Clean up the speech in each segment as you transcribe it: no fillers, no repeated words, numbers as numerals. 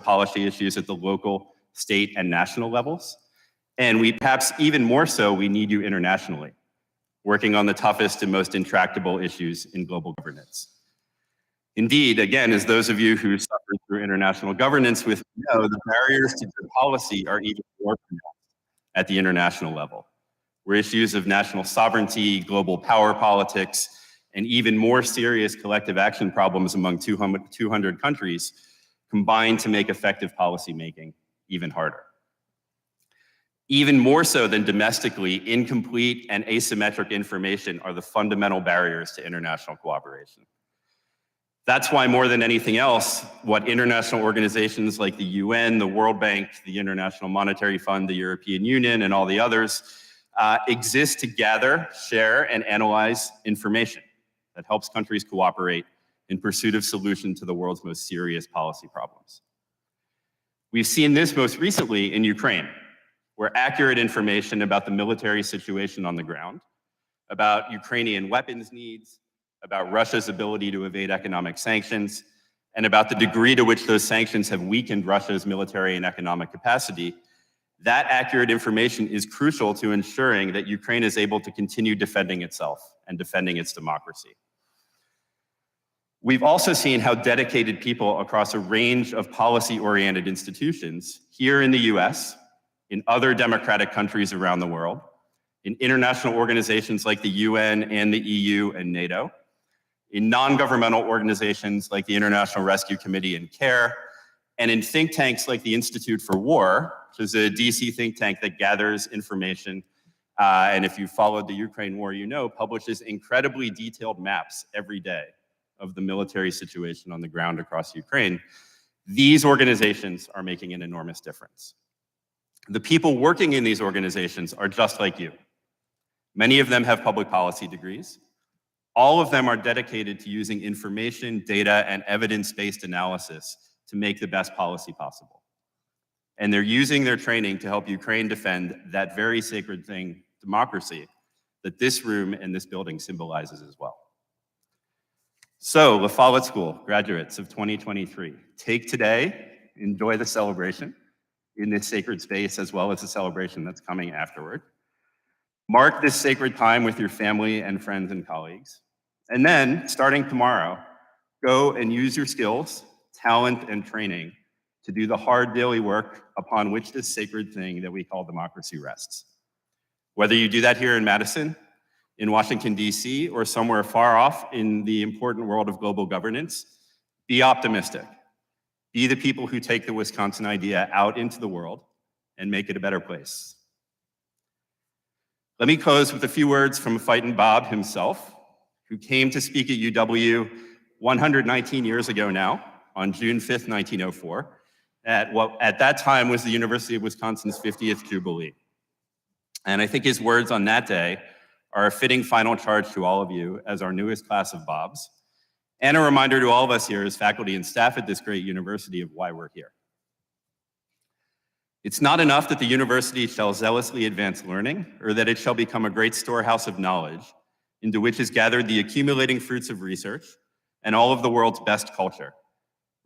policy issues at the local, state, and national levels. And we perhaps even more so, we need you internationally, working on the toughest and most intractable issues in global governance. Indeed, again, as those of you who suffered through international governance with know, the barriers to good policy are even more pronounced at the international level, where issues of national sovereignty, global power politics, and even more serious collective action problems among 200 countries combine to make effective policymaking even harder. Even more so than domestically, incomplete and asymmetric information are the fundamental barriers to international cooperation. That's why more than anything else, what international organizations like the UN, the World Bank, the International Monetary Fund, the European Union, and all the others exist to gather, share, and analyze information that helps countries cooperate in pursuit of solutions to the world's most serious policy problems. We've seen this most recently in Ukraine, where accurate information about the military situation on the ground, about Ukrainian weapons needs, about Russia's ability to evade economic sanctions, and about the degree to which those sanctions have weakened Russia's military and economic capacity, that accurate information is crucial to ensuring that Ukraine is able to continue defending itself and defending its democracy. We've also seen how dedicated people across a range of policy-oriented institutions here in the US, in other democratic countries around the world, in international organizations like the UN and the EU and NATO, in non-governmental organizations like the International Rescue Committee and CARE, and in think tanks like the Institute for War, which is a DC think tank that gathers information, and if you followed the Ukraine war, you know, publishes incredibly detailed maps every day of the military situation on the ground across Ukraine. These organizations are making an enormous difference. The people working in these organizations are just like you. Many of them have public policy degrees. All of them are dedicated to using information, data, and evidence-based analysis to make the best policy possible. And they're using their training to help Ukraine defend that very sacred thing, democracy, that this room and this building symbolizes as well. So, the Follette School graduates of 2023, take today, enjoy the celebration in this sacred space as well as the celebration that's coming afterward. Mark this sacred time with your family and friends and colleagues. And then, starting tomorrow, go and use your skills, talent, and training to do the hard daily work upon which this sacred thing that we call democracy rests. Whether you do that here in Madison, in Washington, D.C., or somewhere far off in the important world of global governance, be optimistic. Be the people who take the Wisconsin idea out into the world and make it a better place. Let me close with a few words from Fightin' Bob himself, who came to speak at UW 119 years ago now, on June 5th, 1904, at what at that time was the University of Wisconsin's 50th Jubilee. And I think his words on that day are a fitting final charge to all of you as our newest class of Bobs, and a reminder to all of us here as faculty and staff at this great university of why we're here. It's not enough that the university shall zealously advance learning, or that it shall become a great storehouse of knowledge, into which is gathered the accumulating fruits of research and all of the world's best culture,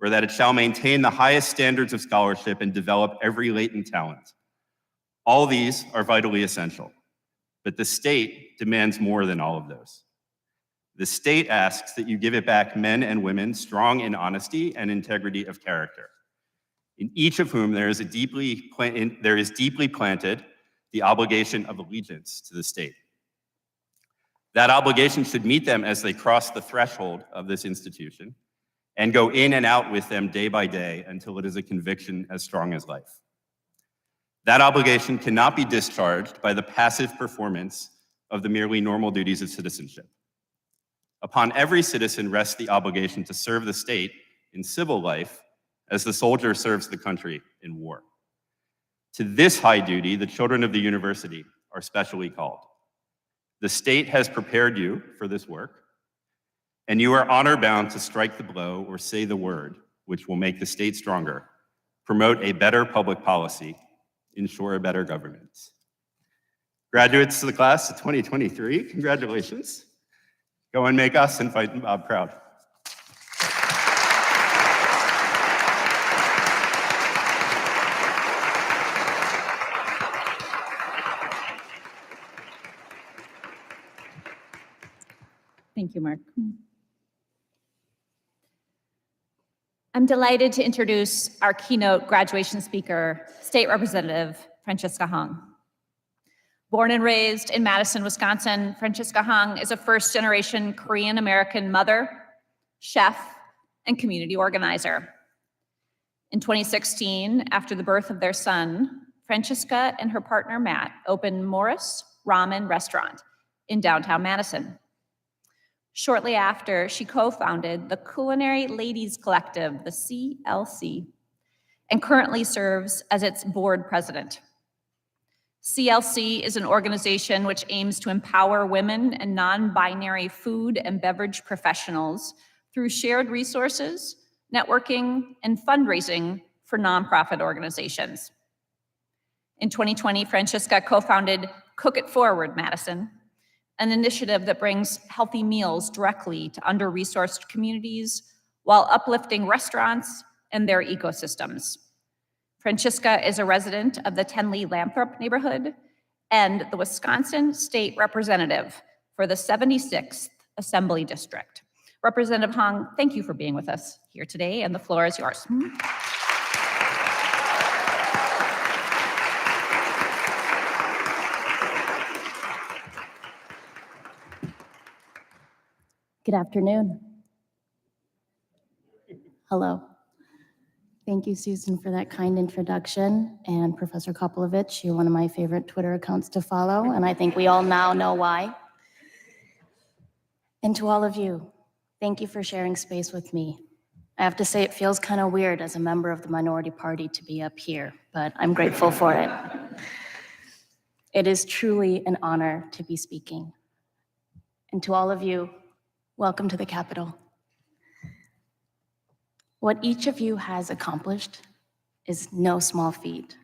or that it shall maintain the highest standards of scholarship and develop every latent talent. All these are vitally essential, but the state demands more than all of those. The state asks that you give it back men and women strong in honesty and integrity of character, in each of whom there is deeply planted the obligation of allegiance to the state. That obligation should meet them as they cross the threshold of this institution and go in and out with them day by day until it is a conviction as strong as life. That obligation cannot be discharged by the passive performance of the merely normal duties of citizenship. Upon every citizen rests the obligation to serve the state in civil life as the soldier serves the country in war. To this high duty, the children of the university are specially called. The state has prepared you for this work, and you are honor-bound to strike the blow or say the word which will make the state stronger, promote a better public policy, ensure a better government. Graduates of the class of 2023, congratulations. Go and make us and Fightin' Bob proud. Thank you, Mark. I'm delighted to introduce our keynote graduation speaker, State Representative Francesca Hong. Born and raised in Madison, Wisconsin, Francesca Hong is a first-generation Korean-American mother, chef, and community organizer. In 2016, after the birth of their son, Francesca and her partner, Matt, opened Morris Ramen Restaurant in downtown Madison. Shortly after, she co-founded the Culinary Ladies Collective, the CLC, and currently serves as its board president. CLC is an organization which aims to empower women and non-binary food and beverage professionals through shared resources, networking, and fundraising for nonprofit organizations. In 2020, Francesca co-founded Cook It Forward Madison, an initiative that brings healthy meals directly to under-resourced communities while uplifting restaurants and their ecosystems. Francesca is a resident of the Tenley-Lathrop neighborhood and the Wisconsin State Representative for the 76th Assembly District. Representative Hong, thank you for being with us here today, and the floor is yours. Good afternoon. Hello. Thank you, Susan, for that kind introduction. And Professor Koplovich, you're one of my favorite Twitter accounts to follow, and I think we all now know why. And to all of you, thank you for sharing space with me. I have to say, it feels kind of weird as a member of the minority party to be up here, but I'm grateful for it. It is truly an honor to be speaking. And to all of you, welcome to the Capitol. What each of you has accomplished is no small feat.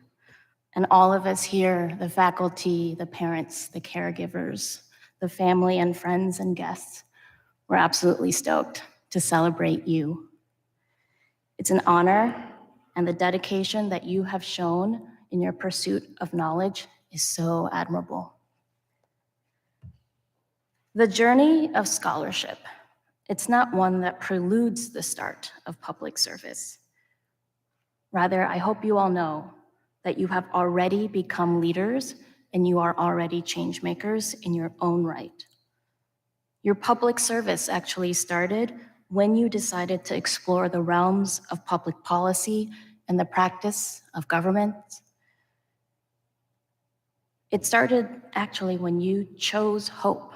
And all of us here, the faculty, the parents, the caregivers, the family and friends and guests, we're absolutely stoked to celebrate you. It's an honor, and the dedication that you have shown in your pursuit of knowledge is so admirable. The journey of scholarship, it's not one that preludes the start of public service. Rather, I hope you all know that you have already become leaders and you are already change makers in your own right. Your public service actually started when you decided to explore the realms of public policy and the practice of government. It started actually when you chose hope.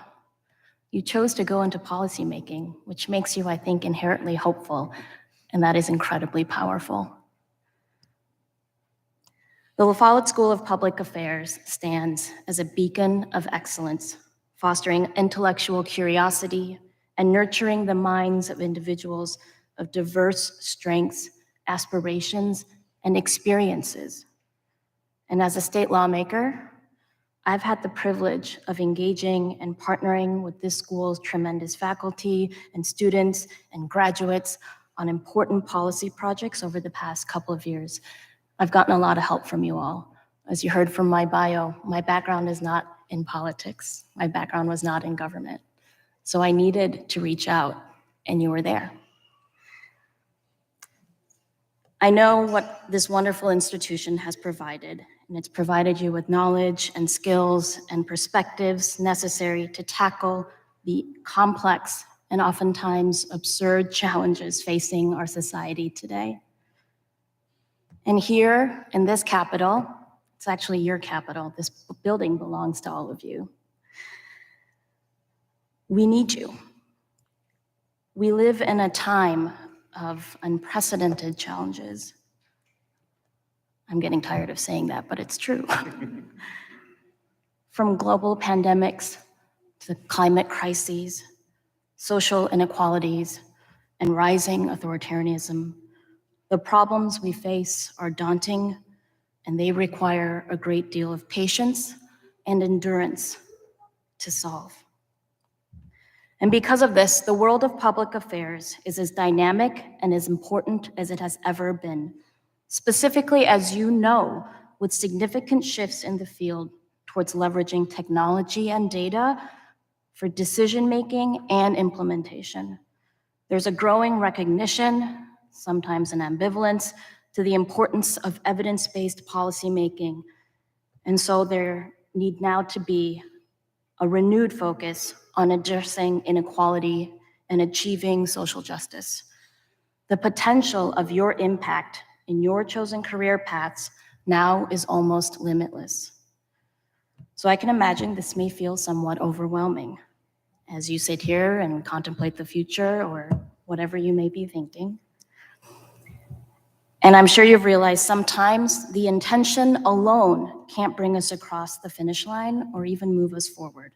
You chose to go into policymaking, which makes you, I think, inherently hopeful, and that is incredibly powerful. The Follette School of Public Affairs stands as a beacon of excellence, fostering intellectual curiosity and nurturing the minds of individuals of diverse strengths, aspirations, and experiences. And as a state lawmaker, I've had the privilege of engaging and partnering with this school's tremendous faculty and students and graduates on important policy projects over the past couple of years. I've gotten a lot of help from you all. As you heard from my bio, my background is not in politics. My background was not in government. So I needed to reach out, and you were there. I know what this wonderful institution has provided, and it's provided you with knowledge and skills and perspectives necessary to tackle the complex and oftentimes absurd challenges facing our society today. And here in this Capitol, it's actually your Capitol, this building belongs to all of you. We need you. We live in a time of unprecedented challenges. I'm getting tired of saying that, but it's true. From global pandemics to climate crises, social inequalities, and rising authoritarianism, the problems we face are daunting, and they require a great deal of patience and endurance to solve. And because of this, the world of public affairs is as dynamic and as important as it has ever been. Specifically, as you know, with significant shifts in the field towards leveraging technology and data for decision-making and implementation. There's a growing recognition, sometimes an ambivalence, to the importance of evidence-based policymaking. And so there need now to be a renewed focus on addressing inequality and achieving social justice. The potential of your impact in your chosen career paths now is almost limitless. So I can imagine this may feel somewhat overwhelming as you sit here and contemplate the future or whatever you may be thinking. And I'm sure you've realized sometimes the intention alone can't bring us across the finish line or even move us forward.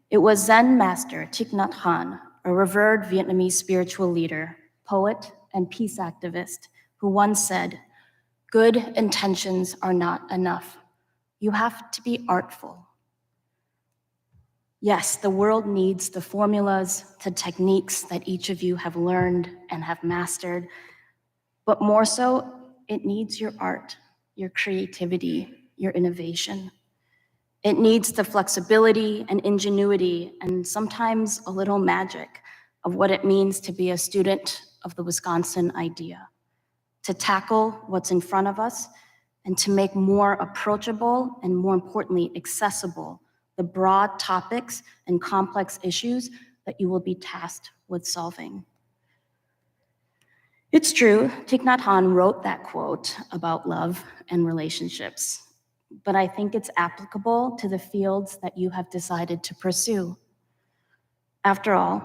It was Zen master Thich Nhat Hanh, a revered Vietnamese spiritual leader, poet, and peace activist, who once said, "Good intentions are not enough. You have to be artful." Yes, the world needs the formulas, the techniques that each of you have learned and have mastered, but more so, it needs your art, your creativity, your innovation. It needs the flexibility and ingenuity and sometimes a little magic of what it means to be a student of the Wisconsin idea, to tackle what's in front of us and to make more approachable and, more importantly, accessible the broad topics and complex issues that you will be tasked with solving. It's true, Thich Nhat Hanh wrote that quote about love and relationships, but I think it's applicable to the fields that you have decided to pursue. After all,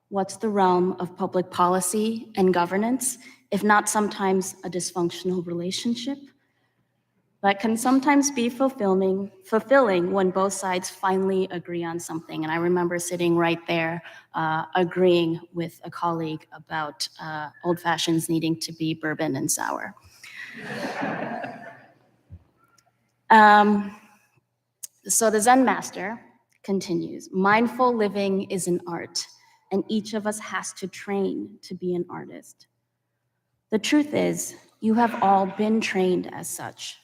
what's the realm of public policy and governance, if not sometimes a dysfunctional relationship that can sometimes be fulfilling when both sides finally agree on something? And I remember sitting right there agreeing with a colleague about old fashions needing to be bourbon and sour. So the Zen master continues, "Mindful living is an art, and each of us has to train to be an artist. The truth is, you have all been trained as such.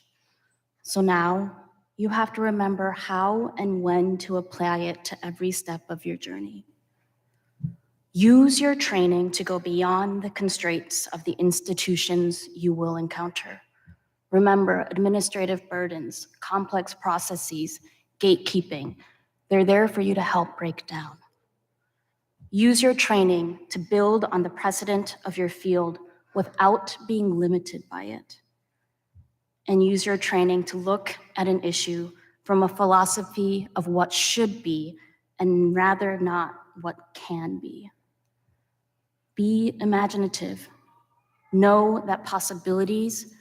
So now you have to remember how and when to apply it to every step of your journey. Use your training to go beyond the constraints of the institutions you will encounter. Remember, administrative burdens, complex processes, gatekeeping, they're there for you to help break down. Use your training to build on the precedent of your field without being limited by it. And use your training to look at an issue from a philosophy of what should be and rather not what can be. Be imaginative. Know that possibilities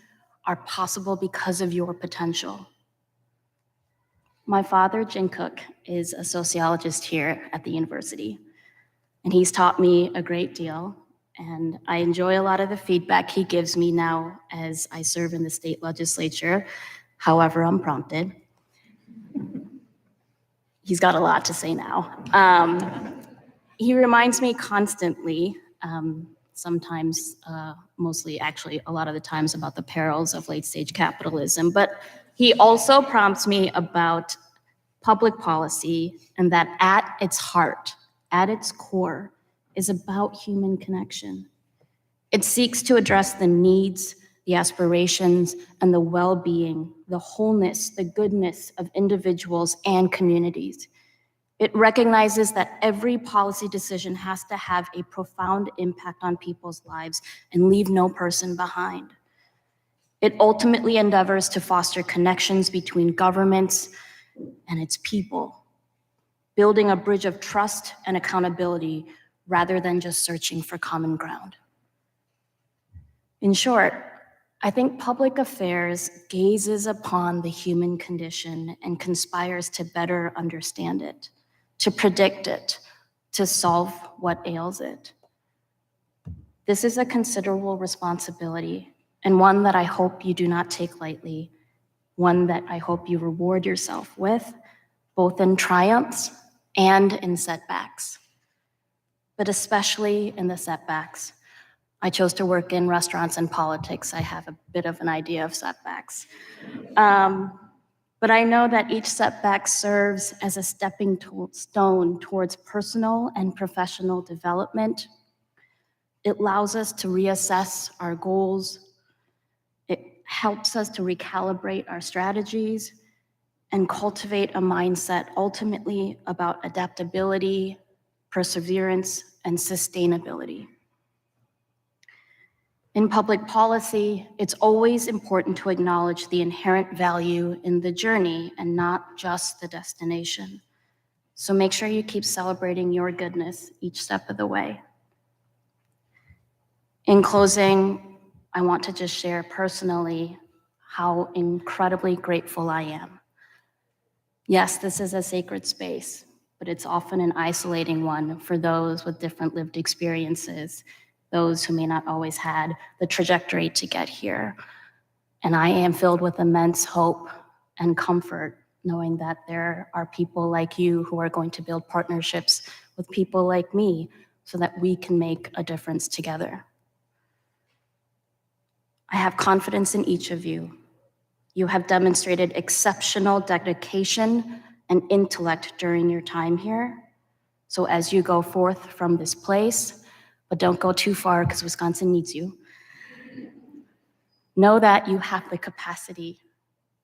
are possible because of your potential." My father, Jin Cook, is a sociologist here at the university, and he's taught me a great deal, and I enjoy a lot of the feedback he gives me now as I serve in the state legislature, however I'm prompted. He's got a lot to say now. He reminds me constantly, sometimes, mostly actually a lot of the times, about the perils of late-stage capitalism, but he also prompts me about public policy, and that at its heart, at its core, is about human connection. It seeks to address the needs, the aspirations, and the well-being, the wholeness, the goodness of individuals and communities. It recognizes that every policy decision has to have a profound impact on people's lives and leave no person behind. It ultimately endeavors to foster connections between governments and its people, building a bridge of trust and accountability rather than just searching for common ground. In short, I think public affairs gazes upon the human condition and conspires to better understand it, to predict it, to solve what ails it. This is a considerable responsibility, and one that I hope you do not take lightly, one that I hope you reward yourself with, both in triumphs and in setbacks, but especially in the setbacks. I chose to work in restaurants and politics. I have a bit of an idea of setbacks. But I know that each setback serves as a stepping stone towards personal and professional development. It allows us to reassess our goals. It helps us to recalibrate our strategies and cultivate a mindset ultimately about adaptability, perseverance, and sustainability. In public policy, it's always important to acknowledge the inherent value in the journey and not just the destination. So make sure you keep celebrating your goodness each step of the way. In closing, I want to just share personally how incredibly grateful I am. Yes, this is a sacred space, but it's often an isolating one for those with different lived experiences, those who may not always had the trajectory to get here. And I am filled with immense hope and comfort knowing that there are people like you who are going to build partnerships with people like me so that we can make a difference together. I have confidence in each of you. You have demonstrated exceptional dedication and intellect during your time here. So as you go forth from this place, but don't go too far because Wisconsin needs you, know that you have the capacity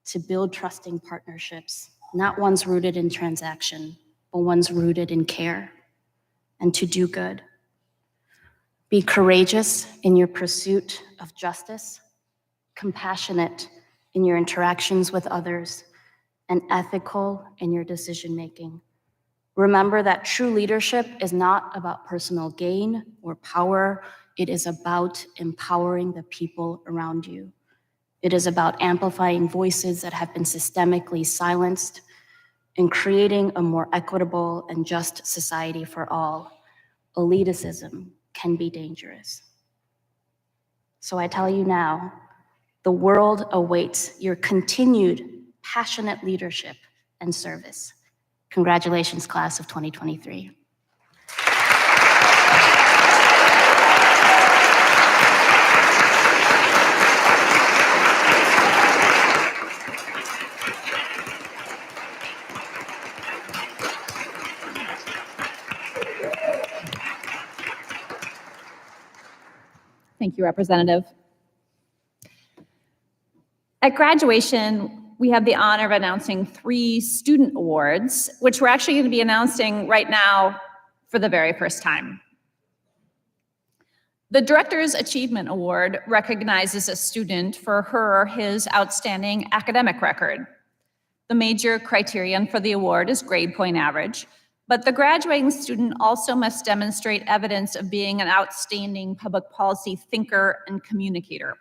to build trusting partnerships, not ones rooted in transaction, but ones rooted in care, and to do good. Be courageous in your pursuit of justice, compassionate in your interactions with others, and ethical in your decision-making. Remember that true leadership is not about personal gain or power. It is about empowering the people around you. It is about amplifying voices that have been systemically silenced and creating a more equitable and just society for all. Elitism can be dangerous. So I tell you now, the world awaits your continued passionate leadership and service. Congratulations, class of 2023. Thank you, Representative. At graduation, we have the honor of announcing 3 student awards, which we're actually going to be announcing right now for the very first time. The Director's Achievement Award recognizes a student for her or his outstanding academic record. The major criterion for the award is grade point average, but the graduating student also must demonstrate evidence of being an outstanding public policy thinker and communicator.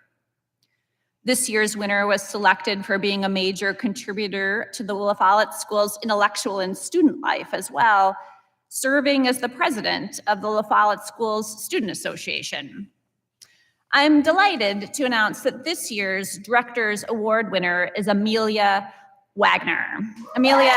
This year's winner was selected for being a major contributor to the Follette School's intellectual and student life as well, serving as the president of the Follette School's Student Association. I'm delighted to announce that this year's Director's Award winner is Amelia Wagner. Amelia.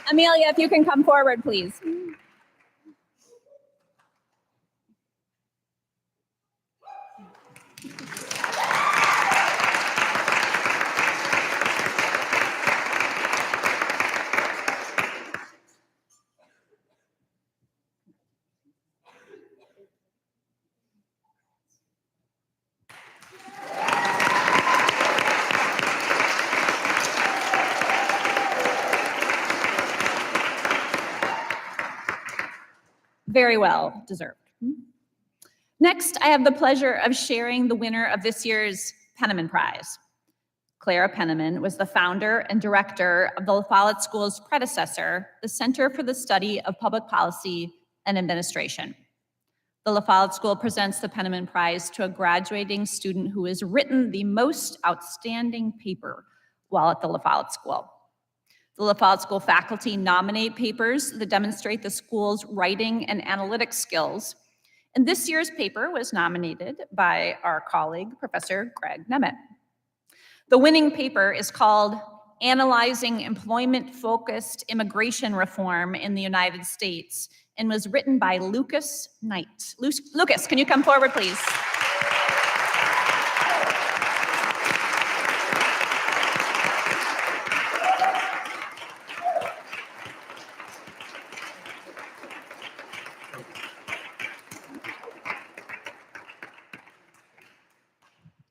Amelia, if you can come forward, please. Very well deserved. Next, I have the pleasure of sharing the winner of this year's Penniman Prize. Clara Penniman was the founder and director of the Follette School's predecessor, the Center for the Study of Public Policy and Administration. The Follette School presents the Penniman Prize to a graduating student who has written the most outstanding paper while at the Follette School. The Follette School faculty nominate papers that demonstrate the school's writing and analytic skills. And this year's paper was nominated by our colleague, Professor Greg Nemeth. The winning paper is called Analyzing Employment-Focused Immigration Reform in the United States, and was written by Lucas Knight. Lucas, can you come forward, please?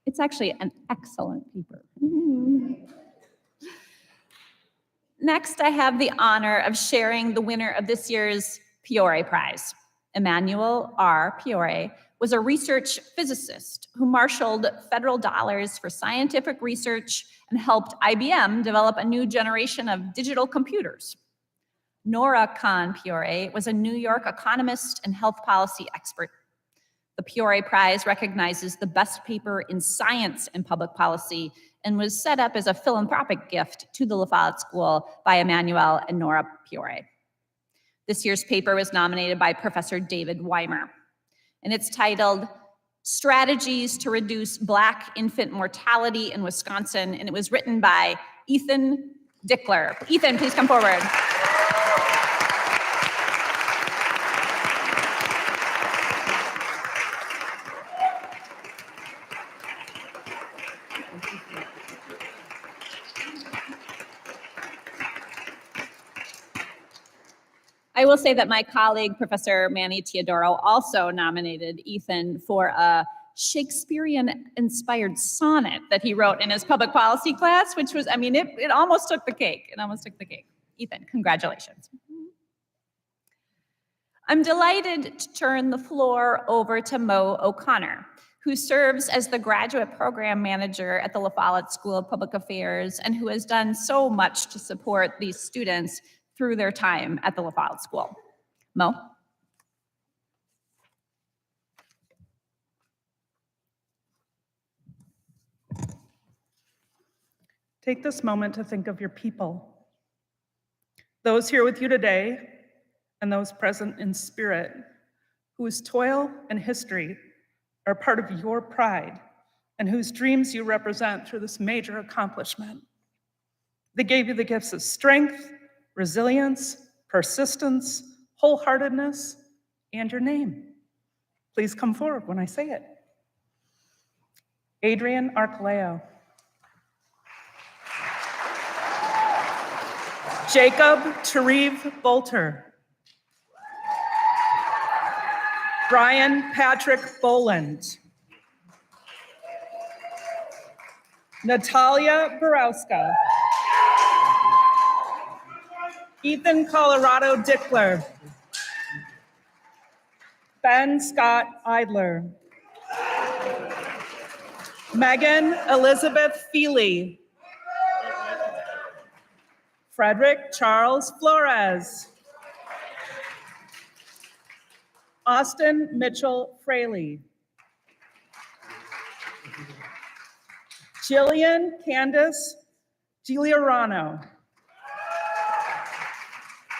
It's actually an excellent paper. Next, I have the honor of sharing the winner of this year's Peore Prize. Emmanuel R. Peore was a research physicist who marshaled federal dollars for scientific research and helped IBM develop a new generation of digital computers. Nora Khan Peore was a New York economist and health policy expert. The Peore Prize recognizes the best paper in science and public policy and was set up as a philanthropic gift to the La Follette School by Emmanuel and Nora Peore. This year's paper was nominated by Professor David Weimer, and it's titled Strategies to Reduce Black Infant Mortality in Wisconsin, and it was written by Ethan Dickler. Ethan, please come forward. I will say that my colleague, Professor Manny Teodoro, also nominated Ethan for a Shakespearean-inspired sonnet that he wrote in his public policy class, which was, I mean, it almost took the cake. It almost took the cake. Ethan, congratulations. I'm delighted to turn the floor over to Mo O'Connor, who serves as the graduate program manager at the La Follette School of Public Affairs and who has done so much to support these students through their time at the La Follette School. Mo? Take this moment to think of your people, those here with you today and those present in spirit, whose toil and history are part of your pride and whose dreams you represent through this major accomplishment. They gave you the gifts of strength, resilience, persistence, wholeheartedness, and your name. Please come forward when I say it. Adrian Arcoleo. Jacob Tareve Bolter. Brian Patrick Boland. Natalia Borowska. Ethan Colorado Dickler. Ben Scott Idler. Megan Elizabeth Feely. Frederick Charles Flores. Austin Mitchell Fraley. Jillian Candace Giuliano.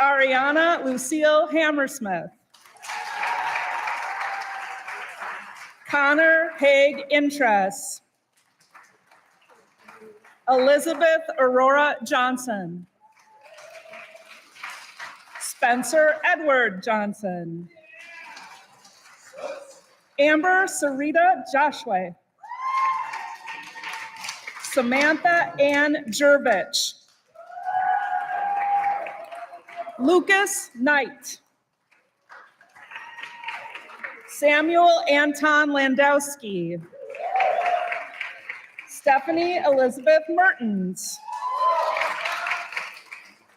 Ariana Lucille Hammersmith. Connor Haig Intress. Elizabeth Aurora Johnson. Spencer Edward Johnson. Amber Sarita Joshua. Samantha Ann Jervich. Lucas Knight. Samuel Anton Landowski. Stephanie Elizabeth Mertens.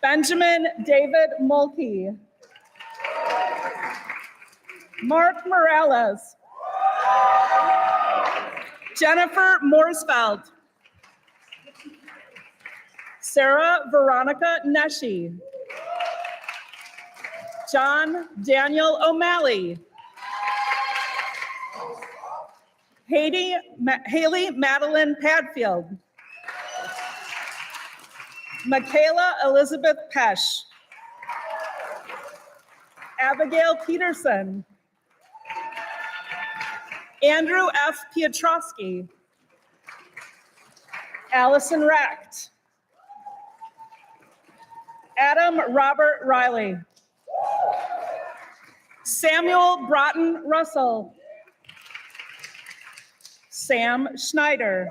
Benjamin David Mulkey. Mark Morales. Jennifer Morsfeld. Sarah Veronica Neshi. John Daniel O'Malley. Haley Madeline Padfield. Michaela Elizabeth Pesh. Abigail Peterson. Andrew F. Piotrowski. Allison Recht. Adam Robert Riley. Samuel Broughton Russell. Sam Schneider.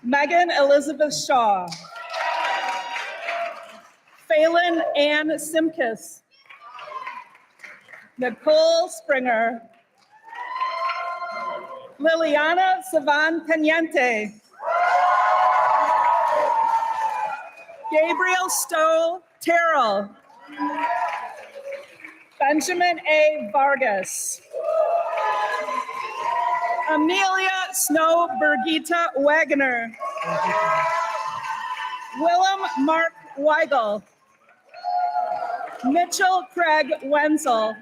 Megan Elizabeth Shaw. Phelan Ann Simkis. Nicole Springer. Liliana Savan Peniente. Gabriel Stowe Terrell. Benjamin A. Vargas. Amelia Snow Birgitta Wagner. Willem Mark Weigel. Mitchell Craig Wenzel.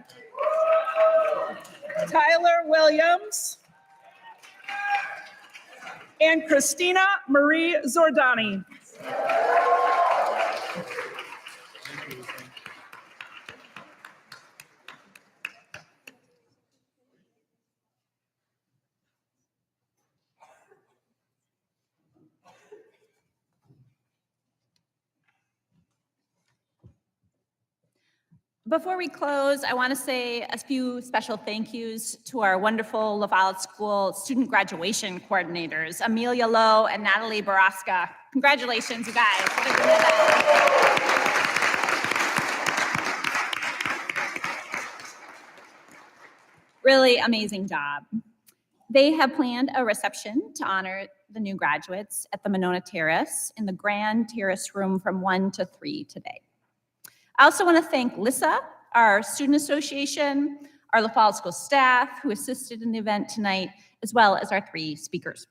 Tyler Williams. And Christina Marie Zordani. Before we close, I want to say a few special thank yous to our wonderful La Follette School student graduation coordinators, Amelia Lowe and Natalie Baraska. Congratulations, you guys. What a good event. Really amazing job. They have planned a reception to honor the new graduates at the Monona Terrace in the Grand Terrace Room from 1 to 3 today. I also want to thank Lissa, our student association, our La Follette School staff who assisted in the event tonight, as well as our 3 speakers.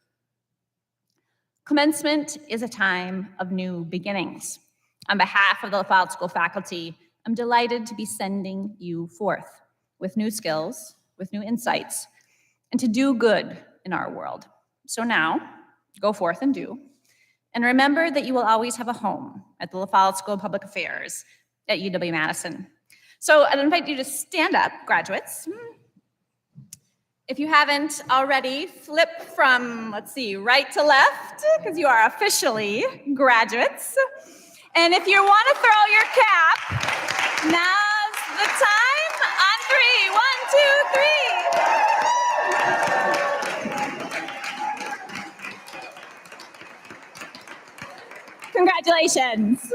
Commencement is a time of new beginnings. On behalf of the La Follette School faculty, I'm delighted to be sending you forth with new skills, with new insights, and to do good in our world. So now, go forth and do. And remember that you will always have a home at the La Follette School of Public Affairs at UW-Madison. So I'd invite you to stand up, graduates. If you haven't already, flip from, let's see, right to left, because you are officially graduates. And if you want to throw your cap, now's the time. On 3, 1, 2, 3. Congratulations.